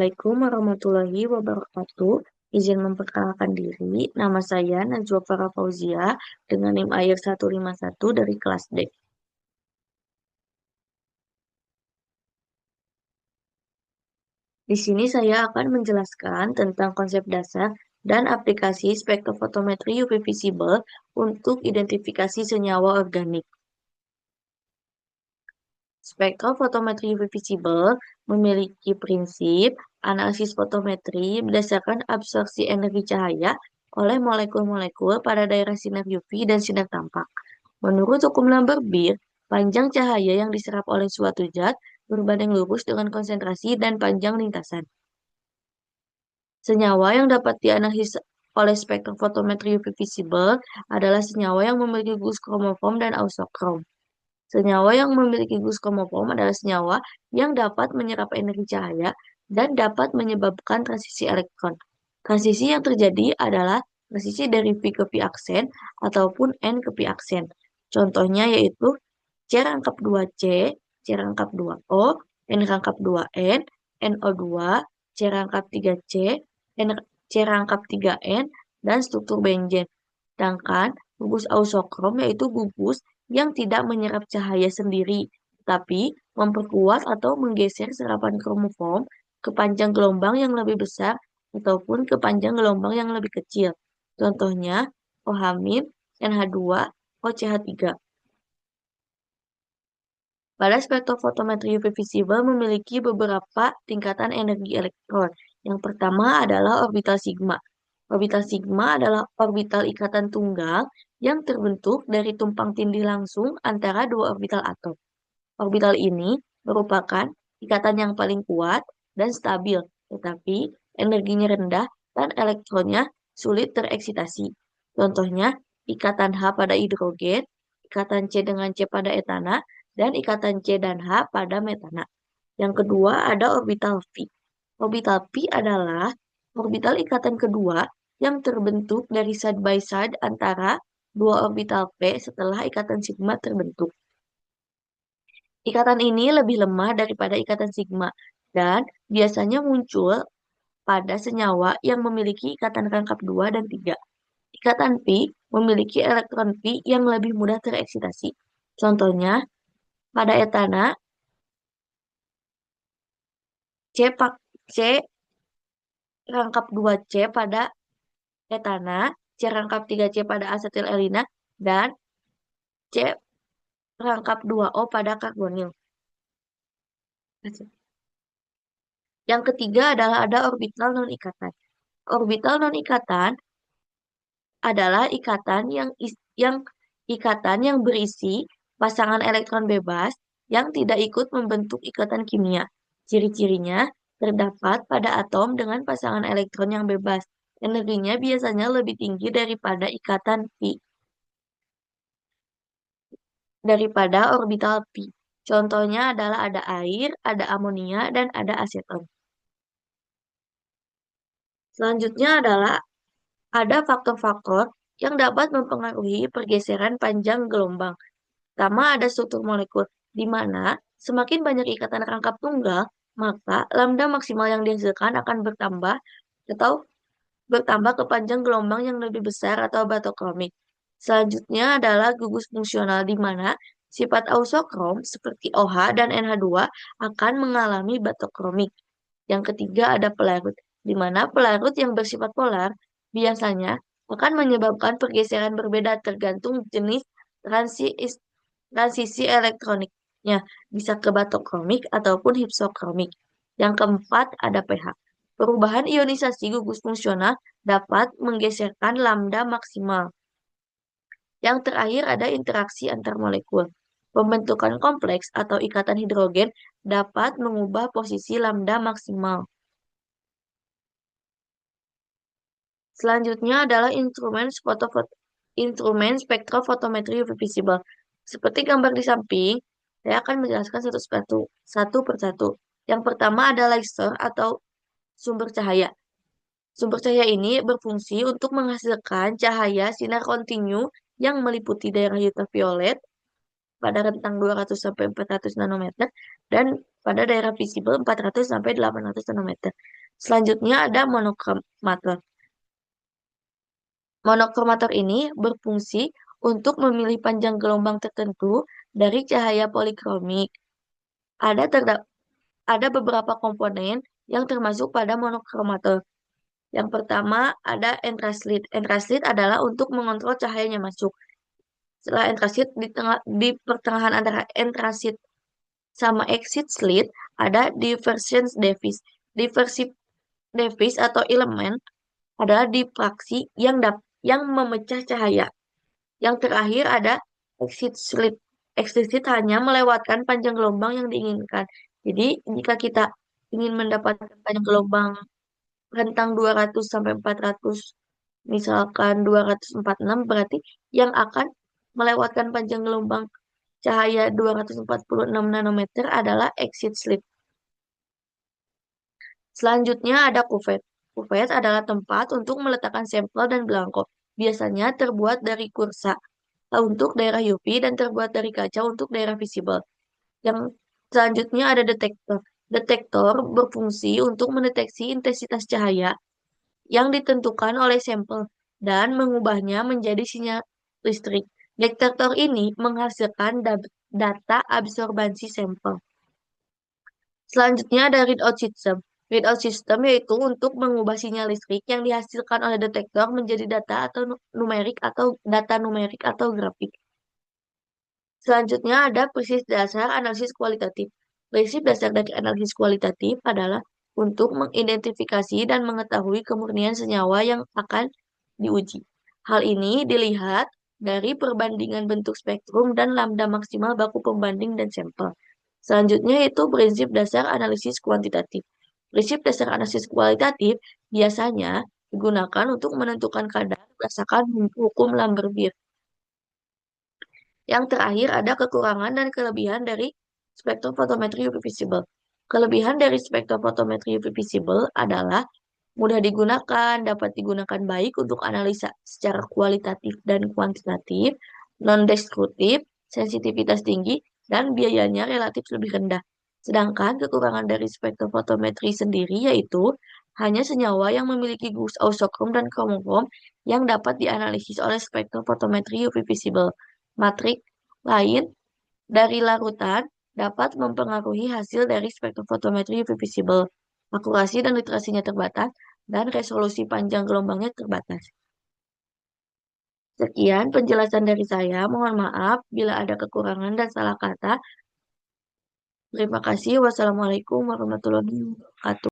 Assalamualaikum warahmatullahi wabarakatuh. Izin memperkenalkan diri, nama saya Najwa Farah Fauzia dengan NIM AYR 151 dari kelas D. Di sini saya akan menjelaskan tentang konsep dasar dan aplikasi spektrofotometri UV visible untuk identifikasi senyawa organik. Spektrofotometri UV visible memiliki prinsip analisis fotometri berdasarkan absorpsi energi cahaya oleh molekul-molekul pada daerah sinar UV dan sinar tampak. Menurut hukum Lambert-Beer, panjang cahaya yang diserap oleh suatu zat berbanding lurus dengan konsentrasi dan panjang lintasan. Senyawa yang dapat dianalisis oleh spektrofotometri UV visible adalah senyawa yang memiliki gugus kromofom dan ausokrom. Senyawa yang memiliki gugus kromofom adalah senyawa yang dapat menyerap energi cahaya dan dapat menyebabkan transisi elektron. Transisi yang terjadi adalah transisi dari V ke P aksen ataupun N ke P aksen. Contohnya yaitu C rangkap 2C, C rangkap 2O, N rangkap 2N, NO2, C rangkap 3C, C rangkap 3N, dan struktur benzen. Sedangkan gugus ausokrom yaitu gugus yang tidak menyerap cahaya sendiri, tapi memperkuat atau menggeser serapan kromofom ke panjang gelombang yang lebih besar ataupun ke panjang gelombang yang lebih kecil. Contohnya OH-, NH2, OCH3. Pada spektrofotometri UV visible memiliki beberapa tingkatan energi elektron. Yang pertama adalah orbital sigma. Orbital sigma adalah orbital ikatan tunggal yang terbentuk dari tumpang tindih langsung antara dua orbital atom. Orbital ini merupakan ikatan yang paling kuat dan stabil, tetapi energinya rendah dan elektronnya sulit tereksitasi. Contohnya, ikatan H pada hidrogen, ikatan C dengan C pada etana, dan ikatan C dan H pada metana. Yang kedua ada orbital V. Orbital P adalah orbital ikatan kedua yang terbentuk dari side by side antara dua orbital P setelah ikatan sigma terbentuk. Ikatan ini lebih lemah daripada ikatan sigma dan biasanya muncul pada senyawa yang memiliki ikatan rangkap 2 dan 3. Ikatan P memiliki elektron P yang lebih mudah tereksitasi. Contohnya, pada etana, C rangkap 2C pada etana, C rangkap 3C pada asetilelina, dan C rangkap 2O pada karbonil. Yang ketiga adalah ada orbital non-ikatan. Orbital non-ikatan adalah ikatan yang berisi pasangan elektron bebas yang tidak ikut membentuk ikatan kimia. Ciri-cirinya terdapat pada atom dengan pasangan elektron yang bebas. Energinya biasanya lebih tinggi daripada ikatan P, daripada orbital P. Contohnya adalah ada air, ada amonia, dan ada aseton. Selanjutnya adalah ada faktor-faktor yang dapat mempengaruhi pergeseran panjang gelombang. Pertama ada struktur molekul, di mana semakin banyak ikatan rangkap tunggal, maka lambda maksimal yang dihasilkan akan bertambah atau bertambah ke panjang gelombang yang lebih besar atau batokromik. Selanjutnya adalah gugus fungsional, di mana sifat ausokrom seperti OH dan NH2 akan mengalami batokromik. Yang ketiga ada pelarut, di mana pelarut yang bersifat polar biasanya akan menyebabkan pergeseran berbeda tergantung jenis transisi elektroniknya, bisa ke batokromik ataupun hipsokromik. Yang keempat ada pH. Perubahan ionisasi gugus fungsional dapat menggeserkan lambda maksimal. Yang terakhir ada interaksi antar molekul. Pembentukan kompleks atau ikatan hidrogen dapat mengubah posisi lambda maksimal. Selanjutnya adalah instrumen spektrofotometri UV visible. Seperti gambar di samping, saya akan menjelaskan satu persatu. Yang pertama adalah laser atau sumber cahaya. Sumber cahaya ini berfungsi untuk menghasilkan cahaya sinar kontinu yang meliputi daerah ultraviolet pada rentang 200 sampai 400 nanometer dan pada daerah visible 400 sampai 800 nanometer. Selanjutnya ada monokromator. Monokromator ini berfungsi untuk memilih panjang gelombang tertentu dari cahaya polikromik. Ada ada beberapa komponen yang termasuk pada monokromator. Yang pertama ada entraslit. Entraslit adalah untuk mengontrol cahayanya masuk. Setelah entrasit di pertengahan antara entrasit sama exit slit ada diversion device. Diversi device atau elemen adalah diffraksi yang memecah cahaya. Yang terakhir ada exit slit. Exit slit hanya melewatkan panjang gelombang yang diinginkan. Jadi jika kita ingin mendapatkan panjang gelombang rentang 200 sampai 400, misalkan 246, berarti yang akan melewatkan panjang gelombang cahaya 246 nanometer adalah exit slit. Selanjutnya ada kuvet. Kuvet adalah tempat untuk meletakkan sampel dan belangko. Biasanya terbuat dari kursa untuk daerah UV dan terbuat dari kaca untuk daerah visible. Yang selanjutnya ada detektor. Detektor berfungsi untuk mendeteksi intensitas cahaya yang ditentukan oleh sampel dan mengubahnya menjadi sinyal listrik. Detektor ini menghasilkan data absorbansi sampel. Selanjutnya ada readout system. Readout system yaitu untuk mengubah sinyal listrik yang dihasilkan oleh detektor menjadi data atau numerik atau data numerik atau grafik. Selanjutnya ada prinsip dasar analisis kualitatif. Prinsip dasar dari analisis kualitatif adalah untuk mengidentifikasi dan mengetahui kemurnian senyawa yang akan diuji. Hal ini dilihat dari perbandingan bentuk spektrum dan lambda maksimal baku pembanding dan sampel. Selanjutnya itu prinsip dasar analisis kuantitatif. Prinsip dasar analisis kualitatif biasanya digunakan untuk menentukan kadar berdasarkan hukum Lambert-Beer. Yang terakhir ada kekurangan dan kelebihan dari spektrofotometri UV visible. Kelebihan dari spektrofotometri UV visible adalah mudah digunakan, dapat digunakan baik untuk analisa secara kualitatif dan kuantitatif, non-destruktif, sensitivitas tinggi, dan biayanya relatif lebih rendah. Sedangkan kekurangan dari spektrofotometri sendiri yaitu hanya senyawa yang memiliki gugus ausokrom dan kromokrom yang dapat dianalisis oleh spektrofotometri UV visible. Matrik lain dari larutan dapat mempengaruhi hasil dari spektrofotometri UV visible. Akurasi dan literasinya terbatas, dan resolusi panjang gelombangnya terbatas. Sekian penjelasan dari saya. Mohon maaf bila ada kekurangan dan salah kata. Terima kasih. Wassalamualaikum warahmatullahi wabarakatuh.